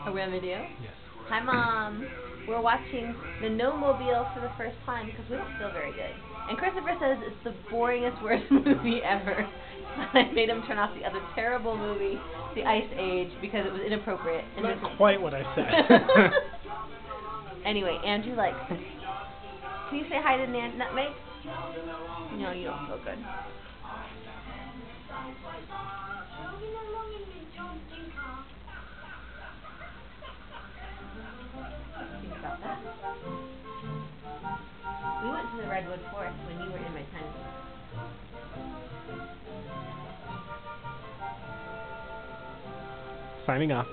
Are we on video? Yes. Hi, Mom. We're watching The No-Mobile for the first time because we don't feel very good. And Christopher says it's the boringest, worst movie ever. I made him turn off the other terrible movie, The Ice Age, because it was inappropriate. And Not quite what I said. Anyway, Andrew likes it. Can you say hi to Nutmeg? No, you don't feel good. Think about that. We went to the Redwood Forest when you were in my tent. Signing off.